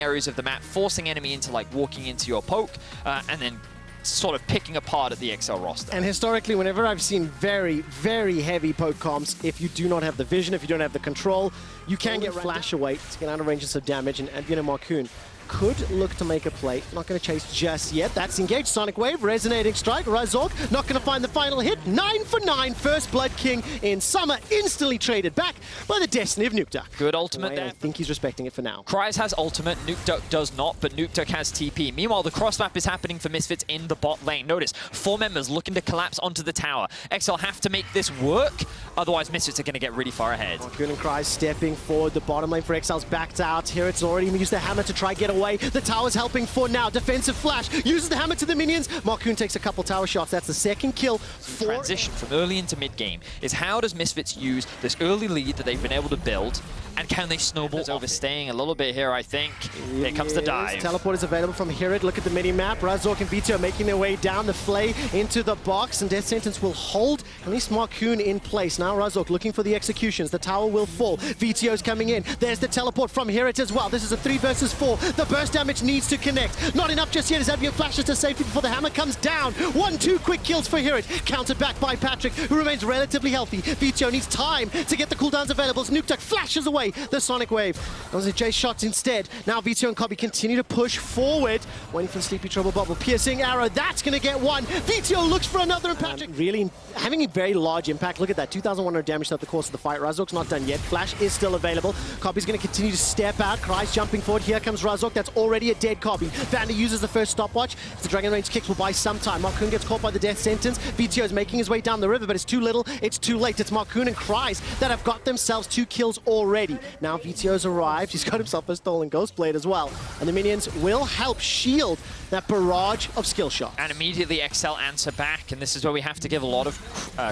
areas of the map, forcing enemy into like walking into your poke, and then sort of picking apart at the XL roster. And historically, whenever I've seen very, very heavy poke comps, if you do not have the vision, if you don't have the control, you can get flash away to get out of range of some damage, and Advian and Marcoon could look to make a play. Not going to chase just yet. That's engaged. Sonic Wave, resonating strike. Razork not going to find the final hit. 9 for 9. First Blood King in summer. Instantly traded back by the destiny of Nukeduck. Good ultimate there. I think he's respecting it for now. Kryze has ultimate. Nukeduck does not, but Nukeduck has TP. Meanwhile, the cross map is happening for Misfits in the bot lane. Notice, 4 members looking to collapse onto the tower. XL have to make this work. Otherwise, Misfits are going to get really far ahead. Marcoon and Kryze stepping forward. The bottom lane for XL's backed out. Here it's already used the hammer to try get away. The tower's helping for now. Defensive flash. Uses the hammer to the minions. Marcoon takes a couple tower shots. That's the second kill. Transition from early into mid game is how does Misfits use this early lead that they've been able to build, and can they snowball overstaying a little bit here, I think. Here comes the dive. Teleport is available from Hirid. Look at the mini-map. Razork and Vito making their way down the flay into the box, and Death Sentence will hold at least Marcoon in place. Now Razork looking for the executions. The tower will fall. Vito's coming in. There's the teleport from Hirid as well. This is a 3 versus 4. The burst damage needs to connect. Not enough just yet as Advian flashes to safety before the hammer comes down. 1-2 quick kills for Hirid. Countered back by Patrick, who remains relatively healthy. Vito needs time to get the cooldowns available as Nukeduck flashes away the Sonic Wave. Those are Jay's shots instead. Now Vito and Kobe continue to push forward, waiting for the Sleepy Trouble Bubble. Piercing arrow, that's going to get one. Vito looks for another, and Patrick really having a very large impact. Look at that, 2,100 damage throughout the course of the fight. Razork's not done yet. Flash is still available. Kobe's going to continue to step out. Kryze jumping forward. Here comes Razork. That's already a dead Kobe. Vander uses the first stopwatch. The Dragon Range kicks will buy some time. Marcoon gets caught by the Death Sentence. Vito is making his way down the river, but it's too little, it's too late. It's Marcoon and Kryze that have got themselves 2 kills already. Now Vito's arrived. He's got himself a stolen Ghostblade as well. And the minions will help shield that barrage of skill shots. And immediately XL answer back, and this is where we have to give a lot of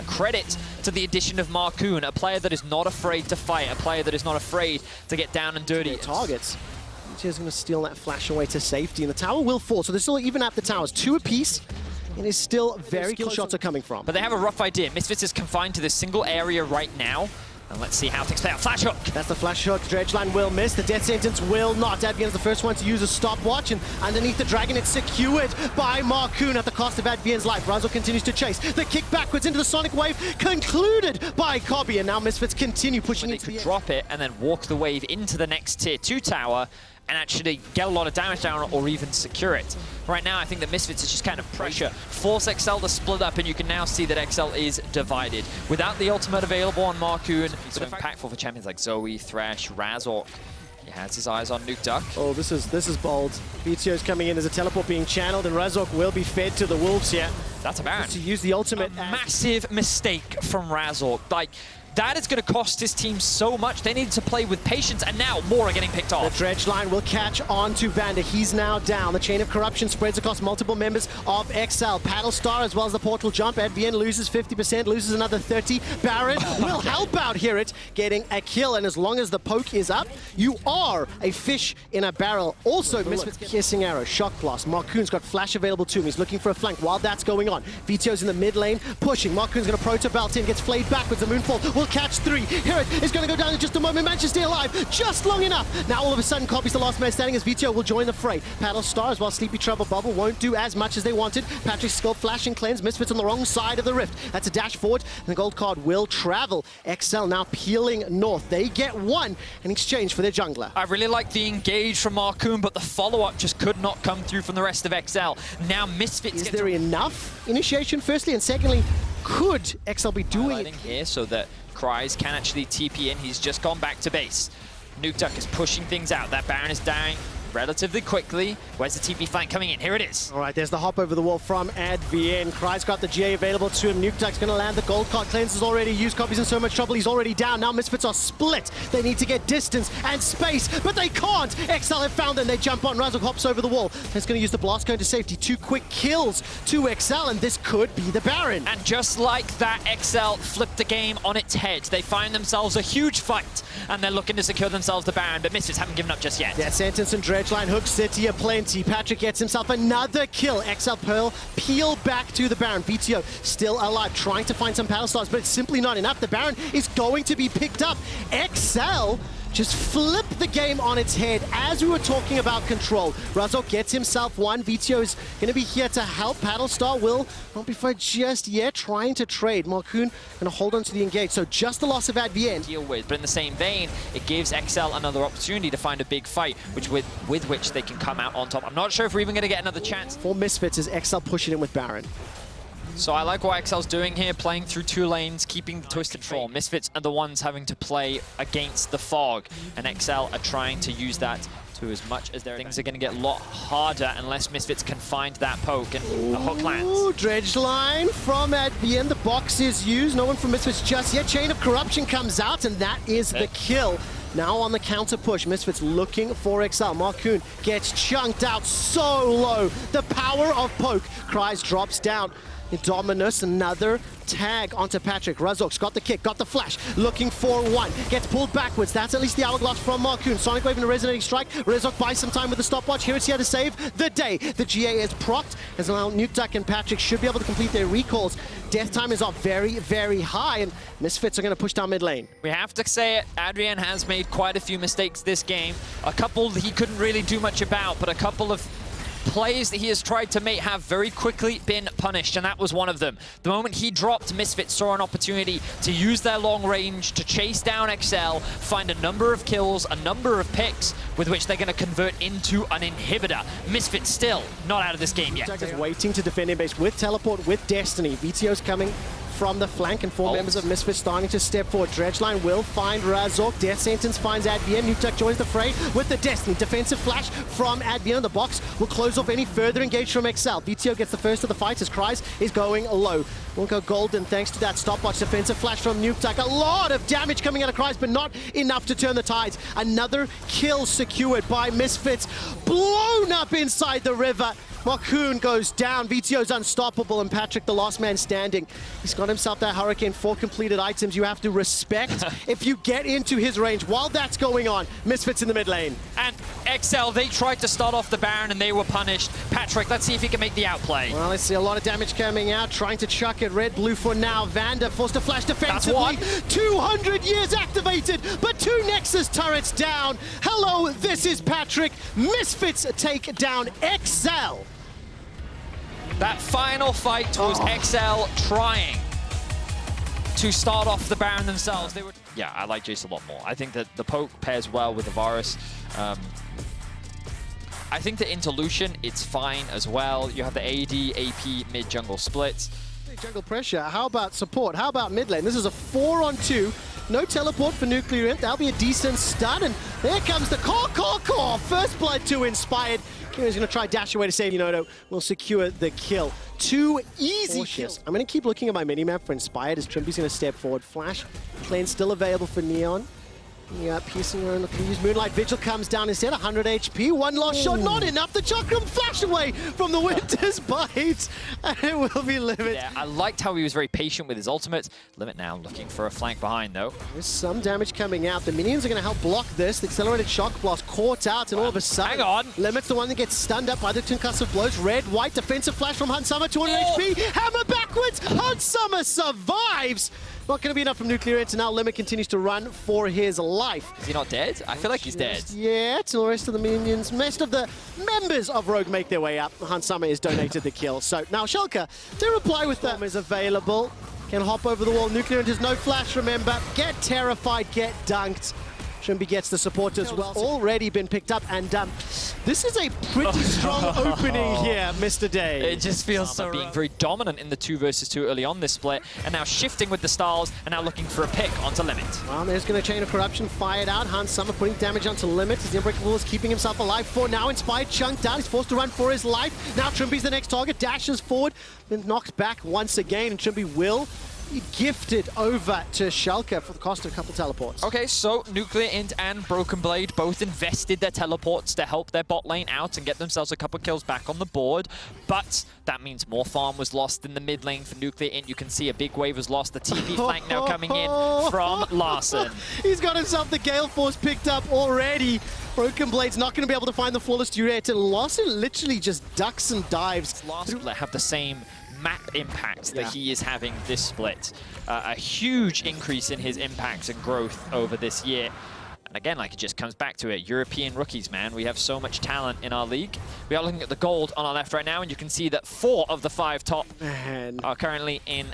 credit to the addition of Marcoon, a player that is not afraid to fight, a player that is not afraid to get down and dirty. Targets. Vito's going to steal that flash away to safety, and the tower will fall. So they're still even at the towers, 2 apiece. It is still very close shots are coming from. But they have a rough idea. Misfits is confined to this single area right now. And let's see how things play out. Flash hook! That's the flash hook. Dredgeline will miss. The Death Sentence will not. Advian's the first one to use a stopwatch, and underneath the Dragon, it's secured by Marcoon at the cost of Advian's life. Razork continues to chase. The kick backwards into the Sonic Wave, concluded by Kobe, and now Misfits continue pushing into the edge. Drop it and then walk the wave into the next tier 2 tower and actually get a lot of damage down or even secure it. Right now, I think that Misfits is just kind of pressure. Force XL to split up, and you can now see that XL is divided. Without the ultimate available on Marcoon, so impactful for champions like Zoe, Thresh, Razork. He has his eyes on Nukeduck. Oh, this is bold. Vito's coming in as a teleport being channeled, and Razork will be fed to the wolves here. That's a Baron. To use the ultimate. Massive mistake from Razork. Like, that is going to cost his team so much. They need to play with patience, and now more are getting picked off. The dredge line will catch on to Vander. He's now down. The chain of corruption spreads across multiple members of XL. Paddle Star as well as the portal jump. Advian loses 50%, loses another 30. Baron will help out Hirid, getting a kill, and as long as the poke is up, you are a fish in a barrel. Also, Misfits piercing arrow, shock blast. Marcoon's got flash available to him. He's looking for a flank while that's going on. Vito's in the mid lane, pushing. Marcoon's going to proto belt in, gets flayed backwards. The Moonfall will catch 3. Hirid is going to go down in just a moment. Managed to stay alive just long enough. Now all of a sudden, Kobe's the last man standing as Vito will join the fray. Paddle Star as well. Sleepy Trouble Bubble won't do as much as they wanted. Patrick's skull flash and cleanse. Misfits on the wrong side of the rift. That's a dash forward, and the gold card will travel. XL now peeling north. They get 1 in exchange for their jungler. I really like the engage from Marcoon, but the follow-up just could not come through from the rest of XL. Now Misfits Is there enough initiation, firstly? And secondly, could XL be doing it here so that Kryze can actually TP in? He's just gone back to base. Nukeduck is pushing things out. That Baron is dying relatively quickly. Where's the TP flank coming in? Here it is. All right, there's the hop over the wall from Advian. Kryze got the GA available to him. Nukeduck's going to land the gold card. Cleanse is already used. Kobe's in so much trouble. He's already down. Now Misfits are split. They need to get distance and space, but they can't. XL have found them. They jump on. Razork hops over the wall. He's going to use the blast cone to safety. 2 quick kills to XL, and this could be the Baron. And just like that, XL flipped the game on its head. They find themselves a huge fight, and they're looking to secure themselves the Baron, but Misfits haven't given up just yet. Death Sentence and Dredgeline, Hook City aplenty. Patrick gets himself another kill. XL Pearl peel back to the Baron. VTO still alive, trying to find some Paddle Stars, but it's simply not enough. The Baron is going to be picked up. XL just flip the game on its head as we were talking about control. Razok gets himself one. VTO is going to be here to help. Paddlestar will not be for just yet, trying to trade. Marcoon going to hold on to the engage, so just the loss of Advien. Deal with, but in the same vein, it gives XL another opportunity to find a big fight, with which they can come out on top. I'm not sure if we're even going to get another chance. For Misfits is XL pushing in with Baron. So I like what XL's doing here, playing through two lanes, keeping the twisted control. Misfits are the ones having to play against the fog, and XL are trying to use that to as much as their things are going to get a lot harder unless Misfits can find that poke, and a hook lands. Dredge line from Advien. The box is used. No one from Misfits just yet. Chain of Corruption comes out, and that is the kill. Now on the counter push, Misfits looking for XL. Marcoon gets chunked out so low. The power of poke. Cries drops down. Dominus, another tag onto Patrick. Razok's got the kick, got the flash, looking for one. Gets pulled backwards. That's at least the hourglass from Marcoon. Sonic Wave and a resonating strike. Razok buys some time with the stopwatch. Here it's here to save the day. The GA is procced, as now Nukeduck and Patrick should be able to complete their recalls. Death time is up very, very high, and Misfits are going to push down mid lane. We have to say it, Adrien has made quite a few mistakes this game. A couple he couldn't really do much about, but a couple of plays that he has tried to make have very quickly been punished, and that was one of them. The moment he dropped, Misfits saw an opportunity to use their long range to chase down XL, find a number of kills, a number of picks, with which they're going to convert into an inhibitor. Misfits still not out of this game yet. Is waiting to defend in base with teleport, with Destiny. VTO's coming from the flank, and four members of Misfits starting to step forward. Dredgeline will find Razok. Death Sentence finds Advien. Nukeduck joins the fray with the Destiny. Defensive flash from Advien. The box will close off any further engage from XL. VTO gets the first of the fight as Cries is going low. Won't go golden thanks to that stopwatch. Defensive flash from Nukeduck. A lot of damage coming out of Cries, but not enough to turn the tides. Another kill secured by Misfits. Blown up inside the river. Marcoon goes down. VTO's unstoppable, and Patrick, the last man standing. He's got himself that Hurricane, 4 completed items you have to respect if you get into his range. While that's going on, Misfits in the mid lane. And XL, they tried to start off the Baron, and they were punished. Patrick, let's see if he can make the outplay. Well, let's see a lot of damage coming out. Trying to chuck it. Red, blue for now. Vander forced to flash defensively. 200 years activated, but 2 Nexus turrets down. Hello, this is Patrick. Misfits take down XL. That final fight was XL trying to start off the Baron themselves. Yeah, I like Jace a lot more. I think that the poke pairs well with the Varus. I think that into Lucian, it's fine as well. You have the AD, AP, mid-jungle splits. Jungle pressure. How about support? How about mid lane? This is a 4-on-2. No teleport for Nuclear Imp. That'll be a decent stun. And there comes the core. First blood to Inspired. Kieran's going to try dash away to save Yunoto. Will secure the kill. 2 easy kills. I'm going to keep looking at my minimap for Inspired as Trimby's going to step forward. Flash. Cleanse still available for Neon. Yeah, piercing around, looking to use Moonlight Vigil comes down instead, 100 HP, one lost shot, not enough. The Chakram flash away from the Winter's Bite, and it will be Limit. Yeah, I liked how he was very patient with his ultimate. Limit now looking for a flank behind, though. There's some damage coming out. The minions are going to help block this. The accelerated shock blast caught out, and all of a sudden, hang on. Limit's the one that gets stunned up by the concussive blows. Red, white, defensive flash from Hansama, 200 HP, hammer backwards. Hansama survives. Not going to be enough from Nuclear Int, and now Limit continues to run for his life. Is he not dead? I feel like he's dead. Yeah, till the rest of the minions, most of the members of Rogue make their way up. Hansama has donated the kill. So now Shulker, to reply with that, is available. Can hop over the wall. Nuclear Int has no flash, remember. Get terrified, get dunked. Trimby gets the support as well. Already been picked up, and this is a pretty strong opening here, Mr. Day. It just feels so being very dominant in the 2 versus 2 early on this split, and now shifting with the stars, and now looking for a pick onto Limit. Well, there's going to Chain of Corruption fired out. Hansama putting damage onto Limit as the Unbreakable is keeping himself alive for now. Inspired chunked out. He's forced to run for his life. Now Trimby's the next target. Dashes forward, then knocked back once again, and Trimby will gifted over to Shulker for the cost of a couple teleports. Okay, so Nuclear Int and Broken Blade both invested their teleports to help their bot lane out and get themselves a couple kills back on the board, but that means more farm was lost in the mid lane for Nuclear Int. You can see a big wave was lost. The TP flank now coming in from Larson. He's got himself the Gale Force picked up already. Broken Blade's not going to be able to find the flawless duet, and Larson literally just ducks and dives. Last split have the same map impact that he is having this split. A huge increase in his impacts and growth over this year. And again, like, it just comes back to it. European rookies, man. We have so much talent in our league. We are looking at the gold on our left right now, and you can see that 4 of the 5 top are currently in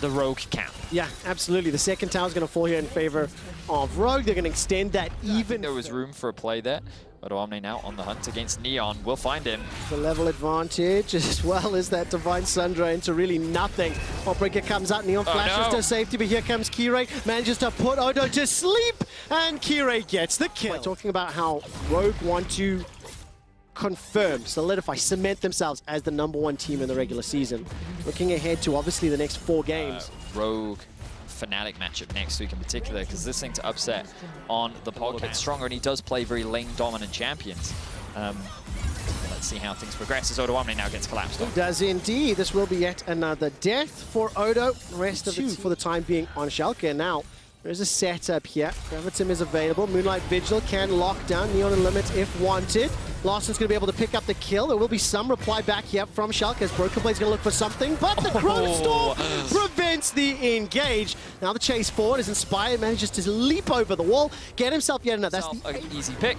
the Rogue camp. Yeah, absolutely. The second tower is going to fall here in favor of Rogue. They're going to extend that even. There was room for a play there. Odoamne now on the hunt against Neon. We'll find him. The level advantage, as well as that Divine Sundra into really nothing. Heartbreaker comes out, Neon flashes to safety, but here comes Kirei, manages to put Odo to sleep, and Kirei gets the kill. Talking about how Rogue want to confirm, solidify, cement themselves as the #1 team in the regular season. Looking ahead to obviously the next 4 games. Rogue Fnatic matchup next week in particular, because this thing to upset on the pod gets stronger, and he does play very lane dominant champions. Let's see how things progress as Odoamne now gets collapsed on. It does indeed. This will be yet another death for Odo. The rest of it for the time being on Schalke. And now there's a setup here. Gravitum is available. Moonlight Vigil can lock down Neon and Limit if wanted. Lawson's going to be able to pick up the kill. There will be some reply back here from Schalke as Broken Blade's going to look for something, but the Chrono Storm prevents the engage. Now the chase forward is Inspired, manages to leap over the wall, get himself yet another. That's an easy pick,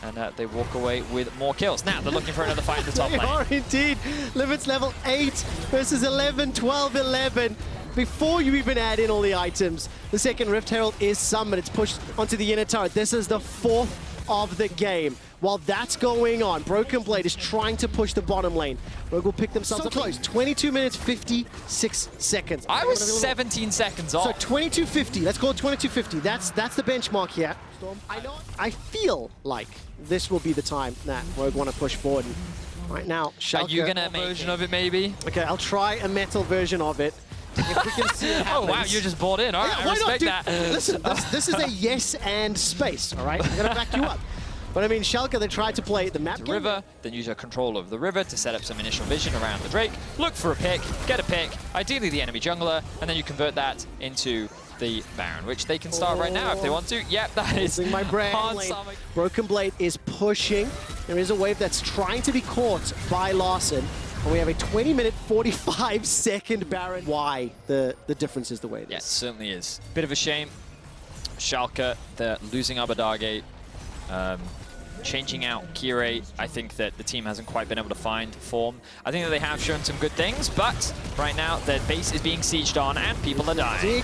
and they walk away with more kills. Now they're looking for another fight in the top lane. They are indeed. Limit's level 8 versus 11, 12, 11. Before you even add in all the items, the second Rift Herald is summoned. It's pushed onto the inner turret. This is the 4th of the game. While that's going on, Broken Blade is trying to push the bottom lane. Rogue will pick themselves up close. 22 minutes, 56 seconds. I was 17 seconds off. So 22:50. Let's call it 22:50. That's the benchmark here. I feel like this will be the time that Rogue want to push forward. And right now, Schalke. Are you gonna make a version of it, maybe? Okay, I'll try a metal version of it. If we can see it oh wow, you just bought in. All right, I respect that. Listen, this is a yes and space, all right? I'm going to back you up. But I mean, Schalke, they tried to play the map game. River, then use your control of the river to set up some initial vision around the Drake. Look for a pick, get a pick, ideally the enemy jungler, and then you convert that into the Baron, which they can start right now if they want to. Yep, that is my brain. Broken Blade is pushing. There is a wave that's trying to be caught by Larson. And we have a 20-minute, 45-second Baron. Why the difference is the way it is. Yeah, it certainly is. Bit of a shame. Schalke, they're losing Abadage. Changing out Kirei, I think that the team hasn't quite been able to find form. I think that they have shown some good things, but right now their base is being sieged on and people are dying.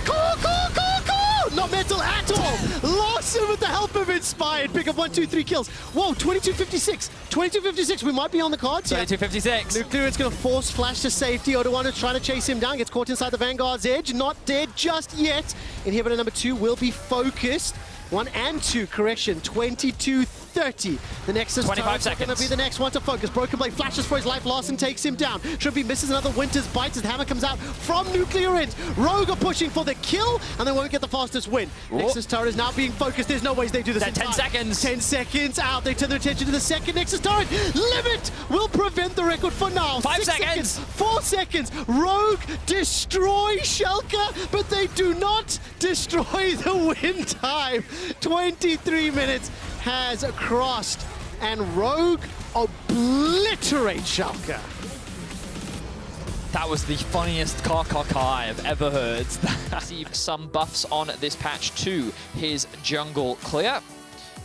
Not metal at all! Larson with the help of Inspired. Pick up 1, 2, 3 kills. Whoa, 22:56. 22:56. We might be on the cards. 22:56. Nuclear is going to force Flash to safety. Odoamne is trying to chase him down. Gets caught inside the Vanguard's edge. Not dead just yet. Inhibitor number 2 will be focused. 1 and 2, correction. 22:30. The Nexus 25 seconds. Going to be the next one to focus. Broken Blade flashes for his life. Larson takes him down. Trippy misses another Winter's Bite as the hammer comes out from Nuclear Ends. Rogue are pushing for the kill, and they won't get the fastest win. Nexus turret is now being focused. There's no ways they do this in 10 seconds. 10 seconds out. They turn their attention to the second Nexus turret. Limit will prevent the record for now. 5 seconds. 4 seconds. Rogue destroy Schalke, but they do not destroy the win time. 23 minutes has crossed, and Rogue obliterate Schalke. That was the funniest caw I've ever heard. Received some buffs on this patch to his jungle clear.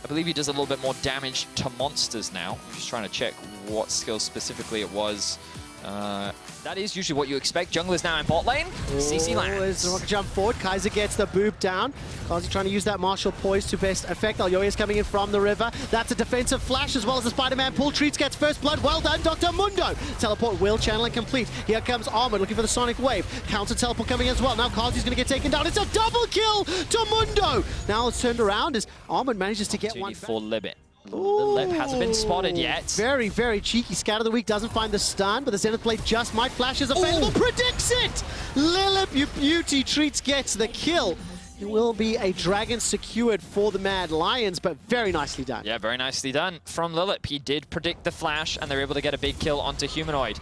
I believe he does a little bit more damage to monsters now. I'm just trying to check what skill specifically it was. That is usually what you expect. Jungle is now in bot lane. CC lands. Rocket jump forward. Kaiser gets the boop down. Kazi trying to use that martial poise to best effect. Alyoya is coming in from the river. That's a defensive flash as well as the Spider-Man pull. Treats gets first blood. Well done, Dr. Mundo. Teleport will channel and complete. Here comes Armored looking for the Sonic Wave. Counter teleport coming as well. Now Kazi's going to get taken down. It's a double kill to Mundo. Now it's turned around as Armored manages to get one for Limit. The lip hasn't been spotted yet. Very, very cheeky. Scout of the week doesn't find the stun, but the Zenith Blade just might. Flash is available. Predicts it! Lilip, you beauty. Treats gets the kill. It will be a dragon secured for the Mad Lions, but very nicely done. Yeah, very nicely done from Lilip. He did predict the flash, and they're able to get a big kill onto Humanoid.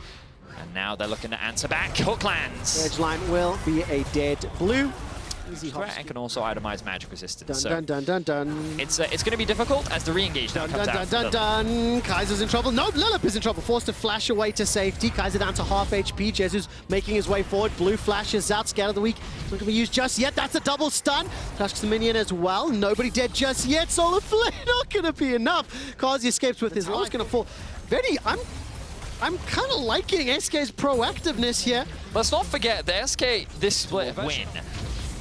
And now they're looking to answer back. Hook lands. Edge line will be a dead blue. threat and can also itemize magic resistance. Dun, dun, dun, dun, dun. It's going to be difficult as the re-engage now comes out. Dun, dun. Kaiser's in trouble. No, Lillip is in trouble. Forced to flash away to safety. Kaiser down to half HP. Jesu's making his way forward. Blue flashes out. Scatter of the week. Not going to be used just yet. That's a double stun. Flashes the minion as well. Nobody dead just yet. Solar Flare not going to be enough. Kazi escapes with his life. Going to fall. I'm kind of liking SK's proactiveness here. Let's not forget the SK this split win.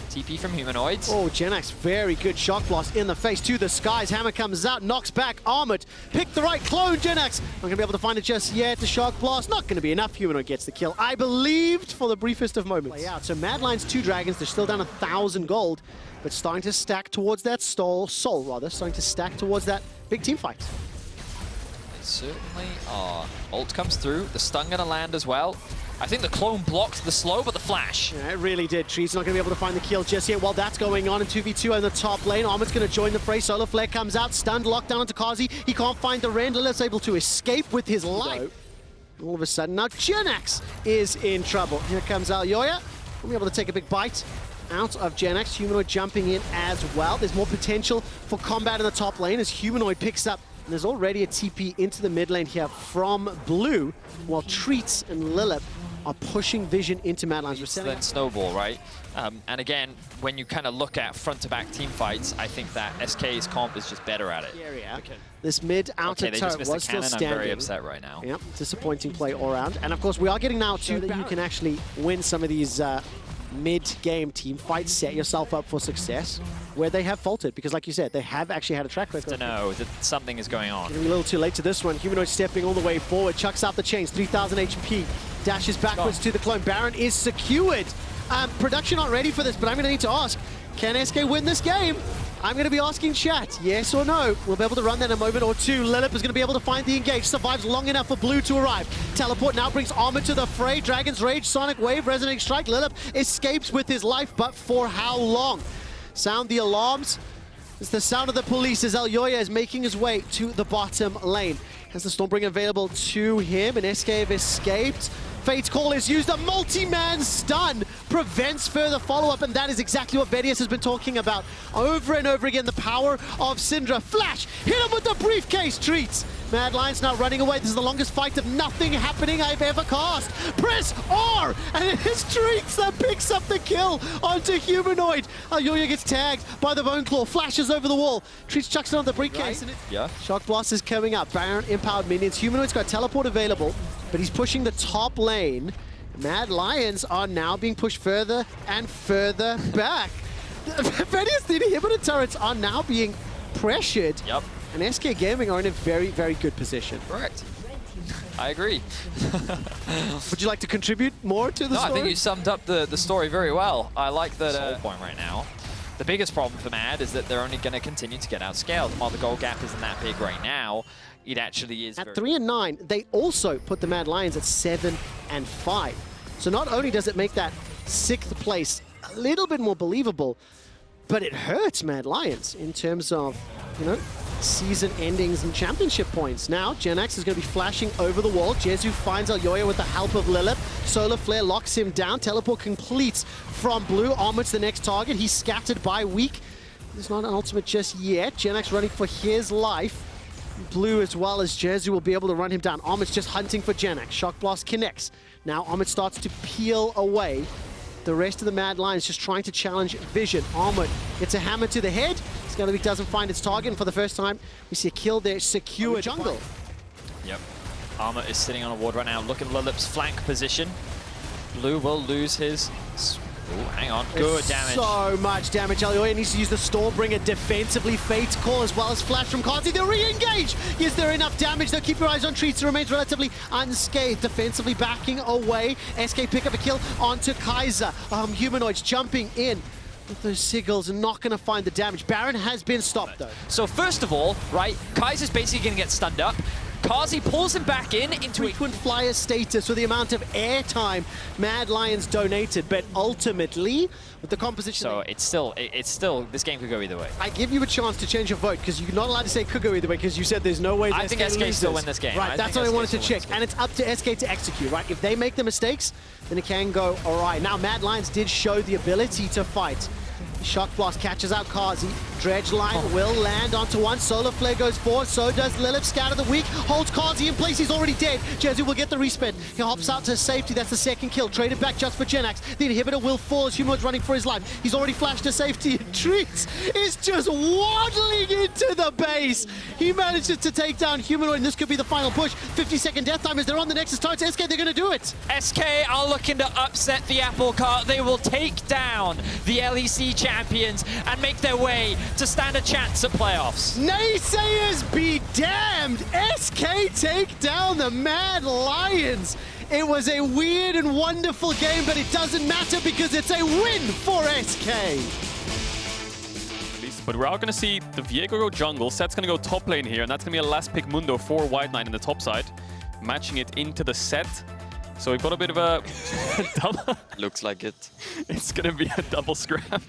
TP from Humanoids. Oh, Genax, very good shock blast in the face to the skies. Hammer comes out, knocks back Armored. Pick the right clone, Genax. Not going to be able to find it just yet. The shock blast, not going to be enough. Humanoid gets the kill. I believed for the briefest of moments. Play out. So Mad Lions 2 Dragons, they're still down 1,000 gold, but starting to stack towards that soul, starting to stack towards that big team fight. They certainly are. Ult comes through. The stun going to land as well. I think the clone blocked the slow, but the flash. Yeah, it really did. Tree's not going to be able to find the kill just yet. While that's going on in 2v2 in the top lane, Armored's going to join the fray. Solar Flare comes out, stunned, locked down onto Kazi. He can't find the Rend. Lilith's able to escape with his life. All of a sudden, now Genax is in trouble. Here comes Alyoya. We'll be able to take a big bite out of Genax. Humanoid jumping in as well. There's more potential for combat in the top lane as Humanoid picks up. And there's already a TP into the mid lane here from Blue, while Treats and Lillip are pushing Vision into Mad Lions. Then Snowball, right? And again, when you kind of look at front-to-back team fights, I think that SK's comp is just better at it. Okay. This mid outer turret was still standing. I'm very upset right now. Yep, disappointing play all around. And of course, we are getting now to that you can actually win some of these mid-game team fights, set yourself up for success, where they have faltered, because like you said, they have actually had a track record. To know that something is going on. Getting a little too late to this one. Humanoid stepping all the way forward, chucks out the chains, 3,000 HP, dashes backwards to the clone. Baron is secured. Production not ready for this, but I'm going to need to ask, can SK win this game? I'm going to be asking chat, yes or no. We'll be able to run that in a moment or two. Lillip is going to be able to find the engage. Survives long enough for Blue to arrive. Teleport now brings Armored to the fray. Dragon's Rage, Sonic Wave, Resonating Strike. Lillip escapes with his life, but for how long? Sound the alarms. It's the sound of the police as Alyoya is making his way to the bottom lane. Has the Stormbringer available to him, and SK have escaped. Fate's Call is used, a multi-man stun prevents further follow-up, and that is exactly what Bedius has been talking about over and over again, the power of Syndra. Flash, hit him with the briefcase, Treats. Mad Lions now running away. This is the longest fight of nothing happening I've ever cast. Press R, and it is Treats that picks up the kill onto Humanoid. Alyoya gets tagged by the Bone Claw, flashes over the wall. Treats chucks it on the briefcase. Right. Yeah. Shock Blast is coming up. Baron empowered minions. Humanoid's got teleport available, but he's pushing the top lane. Mad Lions are now being pushed further and further back. Bedius, the inhibitor turrets are now being pressured. Yep. And SK Gaming are in a very, very good position. Correct. I agree. Would you like to contribute more to the story? I think you summed up the story very well. I like that point right now. The biggest problem for Mad is that they're only going to continue to get outscaled. While the goal gap isn't that big right now, it actually is. At 3 and 9, they also put the Mad Lions at 7 and 5. So not only does it make that 6th place a little bit more believable, but it hurts Mad Lions in terms of, you know, season endings and championship points. Now, Genax is going to be flashing over the wall. Jesu finds Alyoya with the help of Lillip. Solar Flare locks him down. Teleport completes from Blue. Armored's the next target. He's scattered by Weak. There's not an ultimate just yet. Genax running for his life. Blue as well as Jesu will be able to run him down. Armored's just hunting for Genax. Shock Blast connects. Now Armored starts to peel away. The rest of the Mad Lions just trying to challenge Vision. Armored gets a hammer to the head. Skellig doesn't find its target, and for the first time, we see a kill there. Secure jungle. Yep. Armored is sitting on a ward right now. Look at Lillip's flank position. Blue will lose his... Ooh, hang on. Good damage. So much damage. Alyoya needs to use the Stormbringer defensively. Fate's Call as well as Flash from Kazi. They'll re-engage. Is there enough damage? They'll keep your eyes on Treats. It remains relatively unscathed. Defensively backing away. SK pick up a kill onto Kaiser. Humanoids jumping in with those sigils and not going to find the damage. Baron has been stopped though. So first of all, right, Kaiser's basically going to get stunned up. Kazi pulls him back into frequent flyer status with the amount of airtime Mad Lions donated, but ultimately with the composition. So it's still this game could go either way. I give you a chance to change your vote because you're not allowed to say could go either way because you said there's no way. I think SK still win this game. Right, that's what I wanted to check, and it's up to SK to execute. Right, if they make the mistakes, then it can go all right. Now Mad Lions did show the ability to fight Shock Blast catches out Kazi. Dredge line will land onto one. Solar Flare goes forward. So does Lilith. Scout of the week. Holds Kazi in place. He's already dead. Jezu will get the respin. He hops out to safety. That's the second kill. Traded back just for Genax. The inhibitor will fall as Humanoid's running for his life. He's already flashed to safety. And Treats is just waddling into the base. He manages to take down Humanoid, and this could be the final push. 50-second death time as they're on the Nexus towards SK. They're going to do it. SK are looking to upset the apple cart. They will take down the LEC champions and make their way to stand a chance at playoffs. Naysayers be damned! SK take down the Mad Lions. It was a weird and wonderful game, but it doesn't matter because it's a win for SK. But we're all going to see the Viego go jungle. Set's going to go top lane here, and that's going to be a last pick Mundo for White Knight in the top side, matching it into the Set. So we've got a bit of a double. Looks like it. It's going to be a double scrap.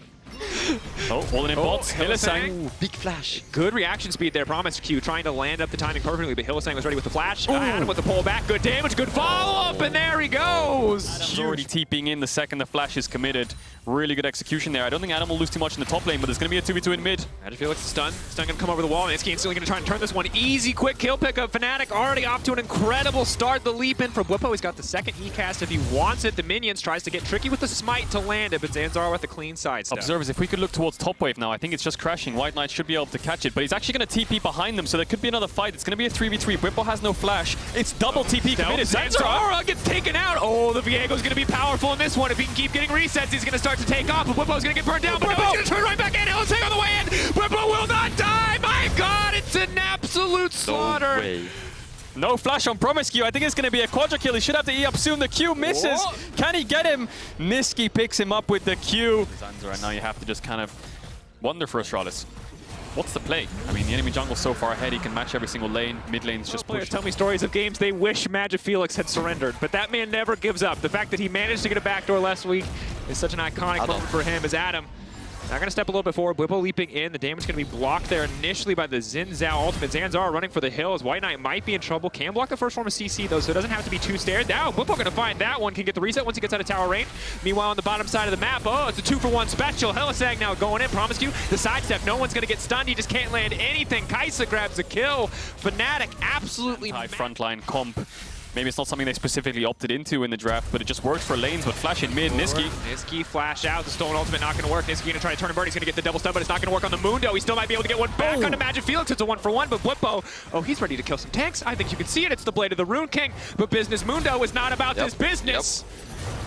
Oh, holding in bots. Hylissang. Big flash. Good reaction speed there. Promised Q trying to land up the timing perfectly, but Hylissang was ready with the flash. Adam with the pull back. Good damage, good follow-up, and there he goes. Adam's already TPing in the second the flash is committed. Really good execution there. I don't think Adam will lose too much in the top lane, but there's going to be a 2v2 in mid. I just feel like the stun. Stun going to come over the wall, and Niski instantly going to try and turn this one. Easy, quick kill pickup. Fnatic already off to an incredible start. The leap in from Bwipo. He's got the second E-cast if he wants it. The minions tries to get tricky with the smite to land it, but Zanzar with the clean side step. Observers, if we could look towards top wave now, I think it's just crashing. White Knight should be able to catch it, but he's actually going to TP behind them, so there could be another fight. It's going to be a 3v3. Bwipo has no flash. It's double TP committed. Zanzar gets taken out. Oh, the Viego's going to be powerful in this one. If he can keep getting resets, he's going to start to take off, but Bwipo's going to get burned down. But no, he's going to turn right back in. Hylissang on the way in. Bwipo will not die. My God, it's an absolute slaughter. No way. No flash on Promiscu. I think it's going to be a quadra kill. He should have to E up soon. The Q misses. Whoa. Can he get him? Niski picks him up with the Q. Zanzar, and now you have to just kind of wonder for Astralis. What's the play? I mean, the enemy jungle's so far ahead, he can match every single lane. Mid lane's just Players pushed. tell me stories of games they wish Magic Felix had surrendered, but that man never gives up. The fact that he managed to get a backdoor last week is such an iconic moment for him as Adam. Now going to step a little bit forward. Bwipo leaping in. The damage going to be blocked there initially by the Xin Zhao ultimate. Zanzar running for the hills. White Knight might be in trouble. Can block the first form of CC though, so it doesn't have to be too stared. Now Bwipo going to find that one. Can get the reset once he gets out of tower range. Meanwhile on the bottom side of the map, oh, it's a 2-for-1 special. Hylissang now going in. Promised you the sidestep. No one's going to get stunned. He just can't land anything. Kaisa grabs a kill. Fnatic absolutely High frontline comp. Maybe it's not something they specifically opted into in the draft, but it just works for lanes. But flash in mid, Niski flash out. The stolen ultimate not going to work. Niski going to try to turn and burn. He's going to get the double stun, but it's not going to work on the Mundo. He still might be able to get one back onto Magic Felix. It's a 1-for-1, but Bwipo, oh, he's ready to kill some tanks. I think you can see it. It's the Blade of the Rune King, but Business Mundo is not about this business.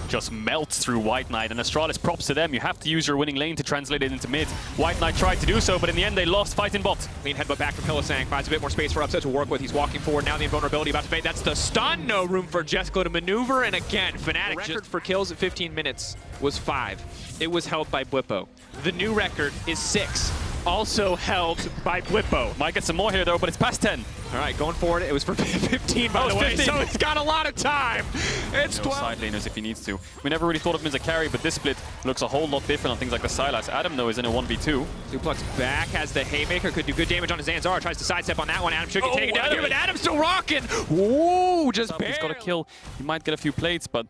just melts through White Knight, and Astralis props to them. You have to use your winning lane to translate it into mid. White Knight tried to do so, but in the end they lost fight in bot. Clean headbutt back from Hylissang, finds a bit more space for Upset to work with. He's walking forward, now the invulnerability about to fade. That's the stun, no room for Jesco to maneuver, and again, Fnatic record for kills at 15 minutes was 5. It was held by Bwipo. The new record is 6. Also held by Bwipo. Might get some more here though, but it's past 10. All right, going forward, it was for 15 by the way, 15. so he's got a lot of time. It's 12. Side laners if he needs to. We never really thought of him as a carry, but this split looks a whole lot different on things like the Sylas. Adam though is in a 1v2. Suplex back, has the Haymaker, could do good damage on his Zanzar, tries to sidestep on that one. Adam should get taken down here, but Adam's still rocking. Ooh, just barely. He's got a kill. He might get a few plates, but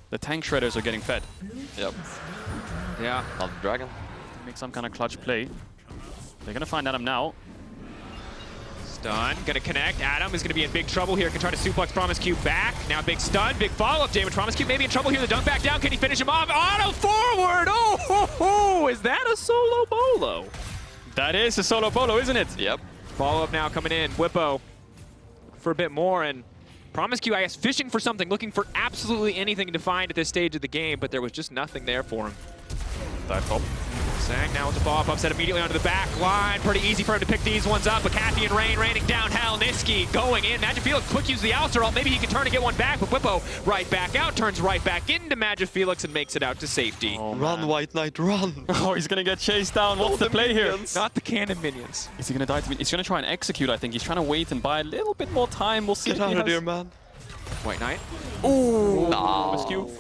the tank shredders are getting fed. Yep. Yeah. Not the dragon. Make some kind of clutch play. They're gonna find Adam now. Stun, gonna connect. Adam is gonna be in big trouble here. Can try to suplex Promise Q back. Now big stun, big follow-up damage. Promise Q maybe in trouble here. The dunk back down. Can he finish him off? Auto forward! Oh, ho, ho. Is that a solo bolo? That is a solo bolo, isn't it? Yep. Follow-up now coming in. Bwipo for a bit more, and Promise Q, I guess, fishing for something, looking for absolutely anything to find at this stage of the game, but there was just nothing there for him. Dive top. Sang now with the follow-up, Upset immediately onto the back line. Pretty easy for him to pick these ones up, but Kathy and Rain raining down hell. Niski going in. Magic Felix quick use the Alistair ult. Maybe he can turn and get one back, but Bwipo right back out, turns right back into Magic Felix and makes it out to safety. Oh, Run, White Knight, run! Oh, he's gonna get chased down. What's the play here? Not the cannon minions. Is he gonna die? He's gonna try and execute, I think. He's trying to wait and buy a little bit more time. We'll see. Get out of here, man. White Knight. Ooh, No. Promiscu.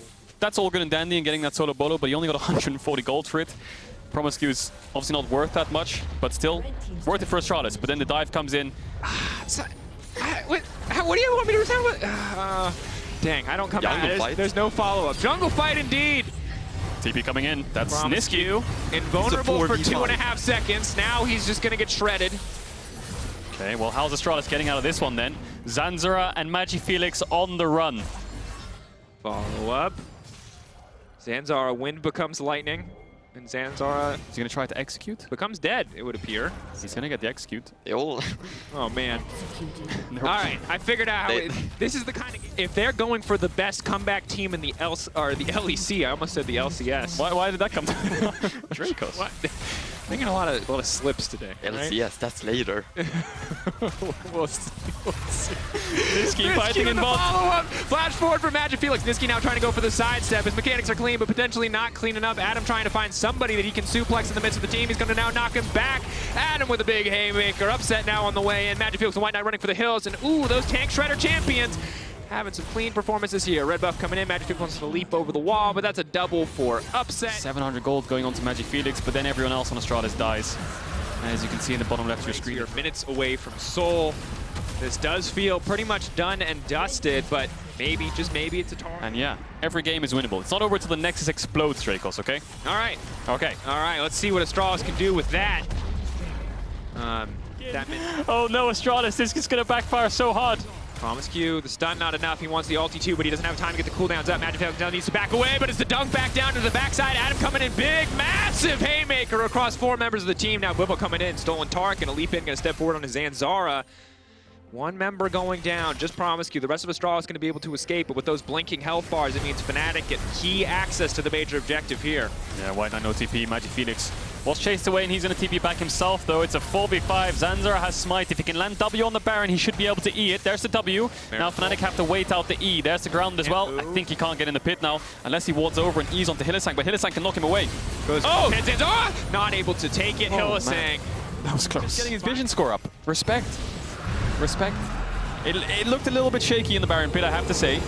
That's all good and dandy and getting that solo bolo, but he only got 140 gold for it. Promiscu is obviously not worth that much, but still worth it for Astralis. But then the dive comes in. What do you want me to respond with? Dang, I don't come Jungle back. fight. There's no follow-up. Jungle fight indeed. TP coming in. That's Nisqy. Invulnerable for 4v5. 2.5 seconds. Now he's just going to get shredded. Okay, well, how's Astralis getting out of this one then? Zanzura and MagiFelix on the run. Follow up. Zanzara, wind becomes lightning. And Zanzara Is he going to try to execute? becomes dead, it would appear. He's going to get the execute. They all... Oh, man. All right, I figured out how this is the kind of... If they're going for the best comeback team in the LEC, I almost said the LCS. Why did that come to Dracos? What? Making a lot of slips today. LCS, that's later. We'll see. Nisqy fighting in bot. Follow-up. Flash forward for MagiFelix. Nisqy now trying to go for the sidestep. His mechanics are clean, but potentially not clean enough. Adam trying to find somebody that he can suplex in the midst of the team. He's going to now knock him back. Adam with a big haymaker. Upset now on the way in. MagiFelix and White Knight running for the hills. And ooh, those Tank Shredder champions having some clean performances here. Red buff coming in. MagiFelix wants to leap over the wall, but that's a double for upset. 700 gold going on to MagiFelix, but then everyone else on Astralis dies. As you can see in the bottom left of your screen. You're minutes away from Soul. This does feel pretty much done and dusted, but maybe, just maybe, it's a tar. And yeah, every game is winnable. It's not over till the Nexus explodes, Dracos, okay? All right. Okay. All right, let's see what Astralis can do with that. Oh no, Astralis, this is going to backfire so hard. Promise Q, the stun not enough. He wants the ulti too, but he doesn't have time to get the cooldowns up. MagiFelix now needs to back away, but it's the dunk back down to the backside. Adam coming in big, massive haymaker across 4 members of the team. Now Bwipo coming in, stolen Tark, and a leap in, gonna step forward on his Zanzara. 1 member going down, just Promise Q. The rest of Astralis is going to be able to escape, but with those blinking health bars, it means Fnatic get key access to the major objective here. Yeah, White Knight no TP, MagiFelix was chased away and he's going to TP back himself though. It's a 4v5. Zanzara has Smite. If he can land W on the Baron, he should be able to E it. There's the W. Now Fnatic have to wait out the E. There's the ground as well. I think he can't get in the pit now unless he wards over and E's onto Hylissang, but Hylissang can knock him away. Zanzara! Not able to take it. Hylissang. That was close. Just getting his vision score up. Respect. Respect. It looked a little bit shaky in the Baron pit, I have to say.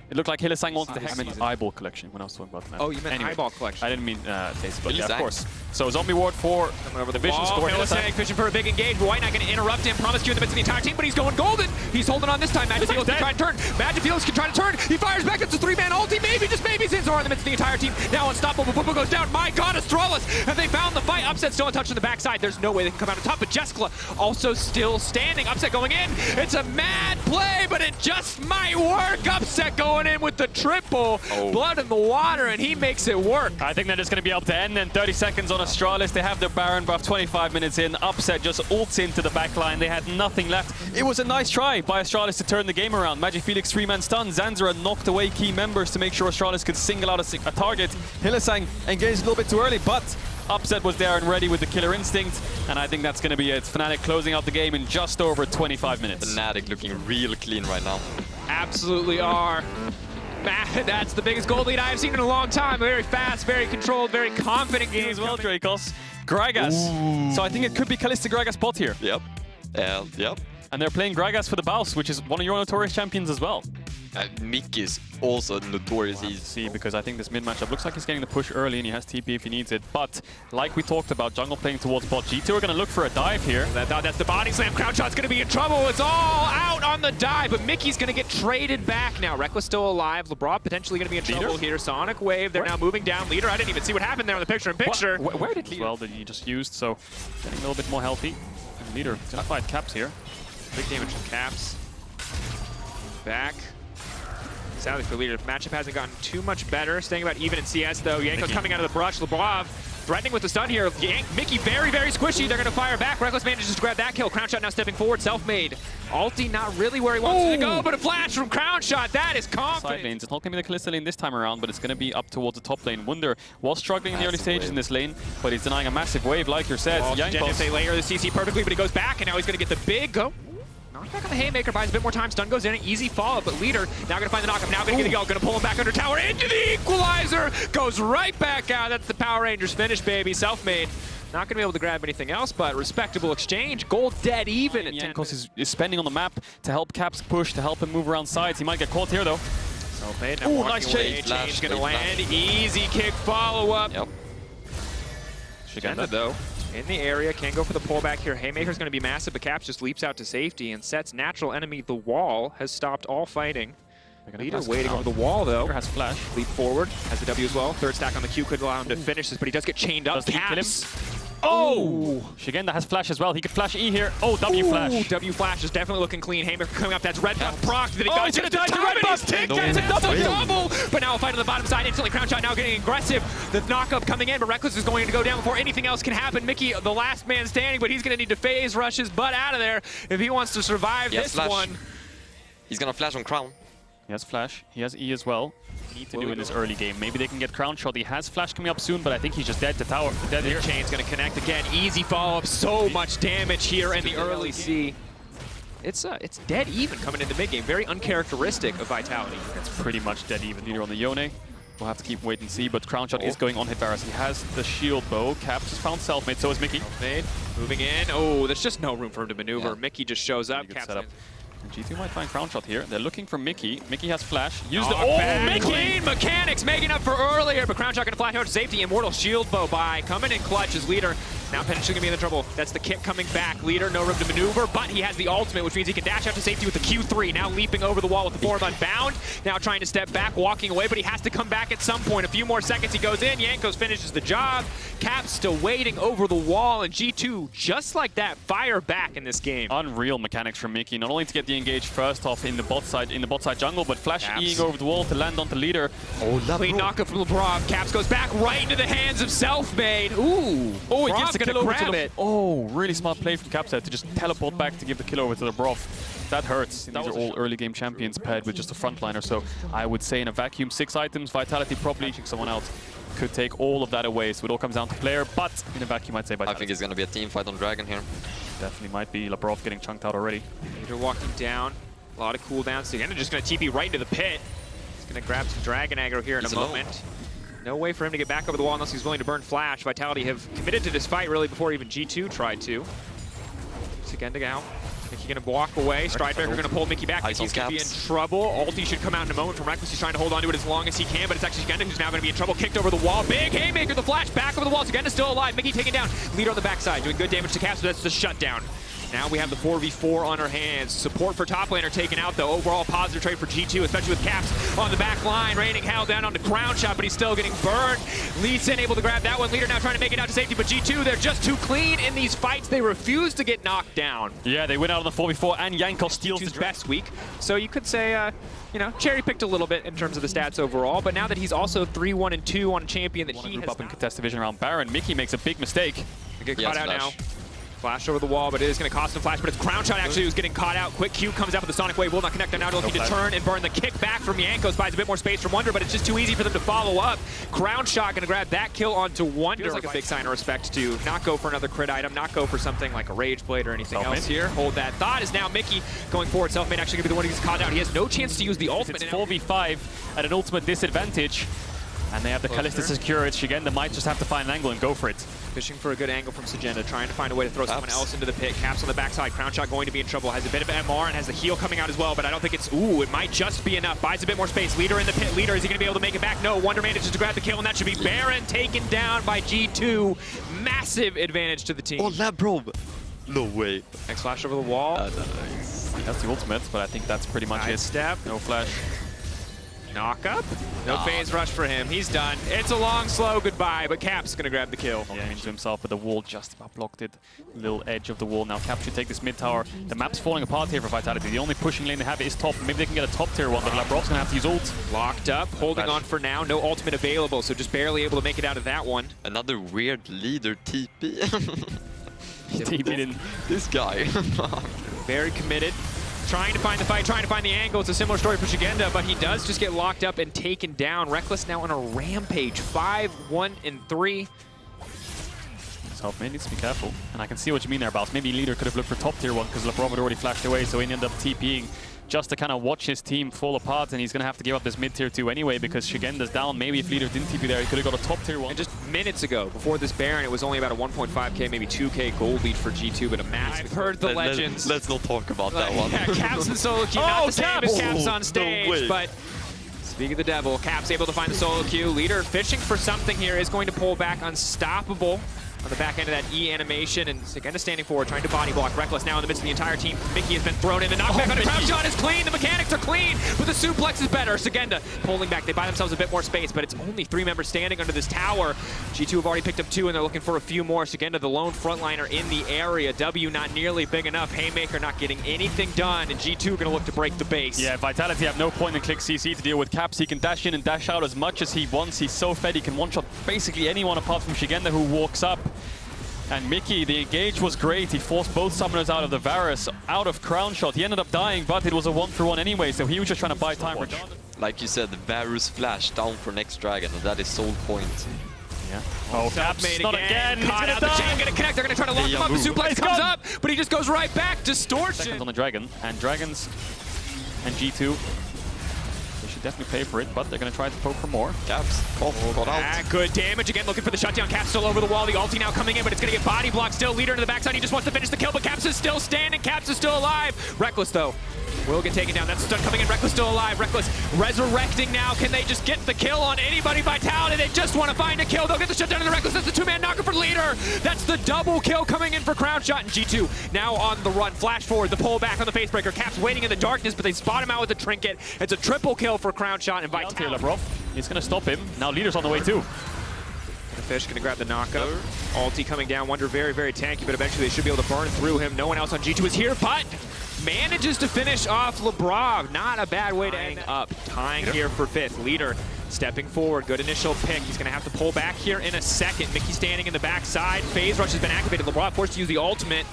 It looked like Hylissang wanted to... I meant eyeball collection when I was talking about that. Oh, you meant eyeball collection. I didn't mean taste, but yeah, of course. So Zombie Ward for the vision score. Hylissang fishing for a big engage, but White Knight going to interrupt him. Promise Q in the midst of the entire team, but he's going golden. He's holding on this time. MagiFelix can try and turn. MagiFelix can try to turn. He fires back. It's a 3-man ulti. Maybe, just maybe. Zanzara in the midst of the entire team. Now unstoppable. Bwipo goes down. My God, Astralis. And they found the fight. Upset still untouched on the backside. There's no way they can come out on top, but Jeskla also still standing. Upset going in. It's a mad play, but it just might work. Upset going in with the triple. Blood in the water, and he makes it work. I think they're just going to be able to end in 30 seconds on Astralis. They have their Baron buff 25 minutes in. Upset just ults into the backline. They had nothing left. It was a nice try by Astralis to turn the game around. MagiFelix 3-man stun. Zanzara knocked away key members to make sure Astralis could single out a target. Hylissang engaged a little bit too early, but Upset was there and ready with the killer instinct, and I think that's going to be it. Fnatic closing out the game in just over 25 minutes. Fnatic looking real clean right now. Absolutely are. That's the biggest gold lead I've seen in a long time. Very fast, very controlled, very confident game as well, Dracos. Gragas. Ooh. So I think it could be Kalista Gragas bot here. Yep. Yep. And they're playing Gragas for the Baus, which is one of your notorious champions as well. Mickey is also notorious. We'll see, because I think this mid matchup looks like he's getting the push early and he has TP if he needs it. But like we talked about, jungle playing towards bot. G2 are going to look for a dive here. That's the body slam. Crown shot's going to be in trouble. It's all out on the dive, but Mickey's going to get traded back now. Reckless still alive. LeBron potentially going to be in trouble here. Sonic Wave. They're now moving down. Leader, I didn't even see what happened there in the picture-in-picture. Where did Leader? Well, that he just used, so getting a little bit more healthy. And Leader going to fight Caps here. Big damage from Caps. Back. Sadly for Leader, the matchup hasn't gotten too much better. Staying about even in CS though. Yanko's coming out of the brush. LeBron threatening with the stun here. Mickey very, very squishy. They're going to fire back. Reckless manages to grab that kill. Crown Shot now stepping forward. Self-made. Ulti not really where he wants to go, but a flash from Crown Shot. That is confident. Side lanes. It's not going to be the Kalista lane this time around, but it's going to be up towards the top lane. Wunder was struggling in the early stages in this lane, but he's denying a massive wave, like you said. Yankos, they layer the CC perfectly, but he goes back, and now he's going to get the big go. Back on the haymaker, buys a bit more time. Stun goes in, an easy follow-up, but Leader now going to find the knockup. Now going to get the go, going to pull him back under tower into the equalizer. Goes right back out. That's the Power Rangers finish, baby. Self-made. Not going to be able to grab anything else, but respectable exchange. Gold dead even. Yankos is spending on the map to help Caps push, to help him move around sides. He might get caught here though. Self-made. Now nice change. Change going to land. Easy kick follow-up. Yep. Shigenda though. In the area, can go for the pullback here. Haymaker's going to be massive, but Caps just leaps out to safety, and Set's natural enemy, the wall, has stopped all fighting. Leader waiting over the wall, though. Leader has flash. Leap forward, has the W as well. Third stack on the Q could allow him to finish this, but he does get chained up. Does he kill him? Caps. Oh! Shigenda has flash as well. He could flash E here. Oh, W flash. Ooh, W flash is definitely looking clean. Haymaker coming up. That's red buff proc. Did he Oh, he's gonna die to red buff. That's a double. But now a fight on the bottom side. Instantly, Crown Shot now getting aggressive. The knockup coming in, but Reckless is going to go down before anything else can happen. Mickey, the last man standing, but he's going to need to phase rush his butt out of there if he wants to survive this one. He's gonna flash on Crown. He has flash. He has E as well. Need to do in this early game. Maybe they can get Crown Shot. He has flash coming up soon, but I think he's just dead to tower. Dead here. Chain's going to connect again. Easy follow-up. So much damage here in the early C. It's dead even coming into mid game. Very uncharacteristic of Vitality. It's pretty much dead even. Leader on the Yone. We'll have to keep wait and see, but Crown Shot is going on hit barrels. He has the shield bow. Caps has found self-made, so is Mickey. Self-made. Moving in. Oh, there's just no room for him to maneuver. Yeah. Mickey just shows up. Good Caps setup. in. And G2 might find Crown Shot here. They're looking for Mickey. Mickey has flash. Use the Mickey! Mickey! Clean mechanics making up for earlier, but Crown Shot gonna flash out to safety. Immortal shield bow by coming in clutch as Leader. Now potentially gonna be in the trouble. That's the kick coming back. Leader, no room to maneuver, but he has the ultimate, which means he can dash out to safety with the Q3. Now leaping over the wall with the form unbound. Now trying to step back, walking away, but he has to come back at some point. A few more seconds, he goes in. Yankos finishes the job. Caps still waiting over the wall, and G2, just like that, fire back in this game. Unreal mechanics from Mickey. Not only to get the engage first off in the bot side jungle, but flash E-ing over the wall to land onto Leader. Oh, Clean knockup from LeBron. Caps goes back right into the hands of Self-Made. Ooh. Oh, he gives the kill over to grab it. Oh, really smart play from Caps there to just teleport back to give the kill over to Lebrov. That hurts. These are all early game champions paired with just a frontliner, so I would say in a vacuum 6 items, Vitality probably someone else could take all of that away, so it all comes down to player, but in a vacuum I'd say Vitality. I think it's gonna be a team fight on Dragon here. Definitely might be. Lebrov getting chunked out already. Leader walking down. A lot of cooldowns. Again, just going to TP right into the pit. He's going to grab some Dragon aggro here in a moment. No way for him to get back over the wall unless he's willing to burn flash. Vitality have committed to this fight really before even G2 tried to. Again to go. Mickey going to walk away. Stridebacker going to pull Mickey back. He's going to be in trouble. Ulti should come out in a moment from Reckless. He's trying to hold on to it as long as he can, but it's actually Genda who's now going to be in trouble. Kicked over the wall. Big Haymaker, the flash back over the wall. So Genda's still alive. Mickey taken down. Leader on the backside, doing good damage to Caps, but that's the shutdown. Now we have the 4v4 on our hands. Support for top laner taken out, though. Overall positive trade for G2, especially with Caps on the back line, raining hell down on the Crown Shot, but he's still getting burned. Lee Sin able to grab that one. Leader now trying to make it out to safety, but G2, they're just too clean in these fights. They refuse to get knocked down. Yeah, they win out on the 4v4, and Yankos steals his best week. So you could say, you know, cherry-picked a little bit in terms of the stats overall, but now that he's also 3-1-2 on a champion that he has up in contest division around Baron, Mickey makes a big mistake. Get caught out now. Flash over the wall, but it is going to cost him flash, but it's Crown Shot actually who's getting caught out. Quick Q comes out with the Sonic Wave, will not connect. They're now looking to turn and burn. The kick back from Yankos buys a bit more space from Wonder, but it's just too easy for them to follow up. Crown Shot going to grab that kill onto Wonder. Feels like a big sign of respect to not go for another crit item, not go for something like a Rage Blade or anything else here. Hold that thought is now Mickey going forward. Self-Made actually going to be the one who gets caught out. He has no chance to use the ultimate. It's 4v5 at an ultimate disadvantage. And they have the Kalista secure it. Shigenda might just have to find an angle and go for it. Fishing for a good angle from Sagenda, trying to find a way to throw someone else into the pit. Caps on the backside. Crown Shot going to be in trouble. Has a bit of MR and has the heal coming out as well, but I don't think it's... Ooh, it might just be enough. Buys a bit more space. Leader in the pit. Leader, is he going to be able to make it back? No. Wonder manages to grab the kill, and that should be Baron taken down by G2. Massive advantage to the team. Oh, Labrov! No way. Next flash over the wall. He has the ultimate, but I think that's pretty much it. Step. No flash. Knock up. No phase rush for him. He's done. It's a long, slow goodbye, but Cap's going to grab the kill. Yeah, into himself, but the wall just about blocked it. Little edge of the wall. Now Cap should take this mid tower. The map's falling apart here for Vitality. The only pushing lane they have is top. Maybe they can get a top tier one, but Labrov's going to have to use ult. Locked up, holding on for now. No ultimate available, so just barely able to make it out of that one. Another weird leader TP. TP'd in. This guy. Very committed. Trying to find the fight, trying to find the angle. It's a similar story for Shigenda, but he does just get locked up and taken down. Reckless now on a rampage. 5-1-3. Self-Made needs to be careful. And I can see what you mean there, Baus. Maybe Leader could have looked for top tier one because Lebrov had already flashed away, so he ended up TPing just to kind of watch his team fall apart, and he's going to have to give up this mid tier 2 anyway because Shigenda's down. Maybe if Leader didn't TP there, he could have got a top tier 1. And just minutes ago, before this Baron, it was only about a 1.5k, maybe 2k gold lead for G2, but a massive. I've heard the legends. Let's not talk about that one. Yeah, Caps and solo queue, not the same as Caps on stage, but speak of the devil, Caps able to find the solo queue. Leader fishing for something here, is going to pull back Unstoppable on the back end of that E animation, and Sagenda standing forward, trying to body block. Reckless now in the midst of the entire team. Mickey has been thrown in. The knockback on the Crown Shot is clean. The mechanics are clean, but the suplex is better. Sagenda pulling back. They buy themselves a bit more space, but it's only 3 members standing under this tower. G2 have already picked up 2, and they're looking for a few more. Sagenda, the lone frontliner in the area. W not nearly big enough. Haymaker not getting anything done, and G2 are going to look to break the base. Yeah, Vitality have no point in click CC to deal with Caps. He can dash in and dash out as much as he wants. He's so fed, he can one-shot basically anyone apart from Shigenda, who walks up. And Mickey, the engage was great. He forced both summoners out of the Varus, out of Crown Shot. He ended up dying, but it was a 1-for-1 anyway, so he was just trying to buy time. Like you said, the Varus flash down for next Dragon, and that is soul point. Yeah. Oh, Caps, not again. He's Caught gonna out the chain, gonna connect. They're gonna try to lock him up. The suplex comes up, but he just goes right back. Distortion. Seconds on the Dragon, and Dragons and G2. They should definitely pay for it, but they're going to try to poke for more. Caps, got out. Good damage again, looking for the shutdown. Caps still over the wall. The ulti now coming in, but it's going to get body blocked still. Leader into the backside. He just wants to finish the kill, but Caps is still standing. Caps is still alive. Reckless, though, will get taken down. That's the stun coming in. Reckless still alive. Reckless resurrecting now. Can they just get the kill on anybody? Vitality, they just want to find a kill. They'll get the shutdown in the Reckless. That's the 2-man knocker for Leader. That's the double kill coming in for Crown Shot. And G2 now on the run. Flash forward, the pull back on the Facebreaker. Caps waiting in the darkness, but they spot him out with a trinket. It's a triple kill for Crown Shot and Vitality. Labrov. He's going to stop him. Now Leader's on the way too. The Fish going to grab the knockup. Ulti coming down. Wonder very, very tanky, but eventually they should be able to burn through him. No one else on G2 is here, but manages to finish off Labrov. Not a bad way to end up. Tying here for 5th. Leader stepping forward. Good initial pick. He's going to have to pull back here in a second. Mickey standing in the backside. Phase Rush has been activated. Labrov forced to use the ultimate.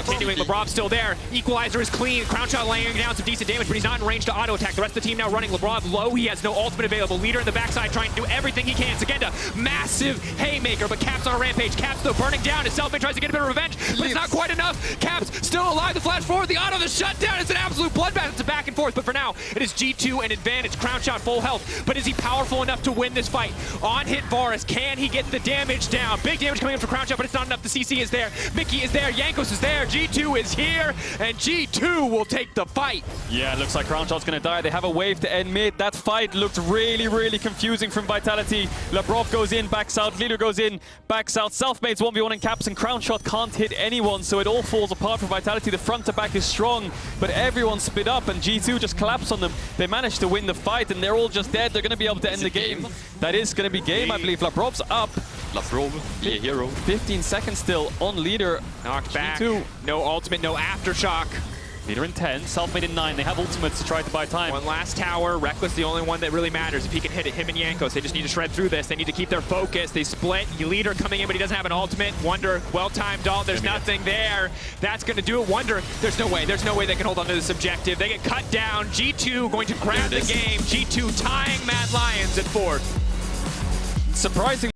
Continuing, Labrov's still there. Equalizer is clean. Crown Shot laying down some decent damage, but he's not in range to auto attack. The rest of the team now running. Labrov low. He has no ultimate available. Leader in the backside trying to do everything he can. Sagenda, massive haymaker, but Caps on a rampage. Caps though burning down. His Selfmade tries to get a bit of revenge, but it's not quite enough. Caps still alive. The flash forward. The auto, the shutdown. It's an absolute bloodbath. It's a back and forth, but for now, it is G2 an advantage. Crown Shot full health, but is he powerful enough to win this fight? On hit Varus, can he get the damage down? Big damage coming in for Crown Shot, but it's not enough. The CC is there. Mickey is there. Jankos is there. G2 is here, and G2 will take the fight. Yeah, it looks like Crown Shot's going to die. They have a wave to end mid. That fight looked really, really confusing from Vitality. Labrov goes in, backs out. Leader goes in, backs out. Selfmade's 1v1 in Caps, and Crown Shot can't hit anyone, so it all falls apart for Vitality. The front to back is strong, but everyone split up, and G2 just collapsed on them. They managed to win the fight, and they're all just dead. They're going to be able to end the game. That is going to be game, I believe. Labrov's up. Labrov, be a hero. 15 seconds still on Leader. Knocked back. G2. No ultimate, no aftershock. Leader in 10, Selfmade in 9. They have ultimates to try to buy time. One last tower. Reckless, the only one that really matters. If he can hit it, him and Jankos, they just need to shred through this. They need to keep their focus. They split. Leader coming in, but he doesn't have an ultimate. Wonder, well-timed ult. There's nothing there. That's going to do it. Wonder, there's no way. There's no way they can hold on to this objective. They get cut down. G2 going to grab the game. G2 tying Mad Lions at 4th. Surprising.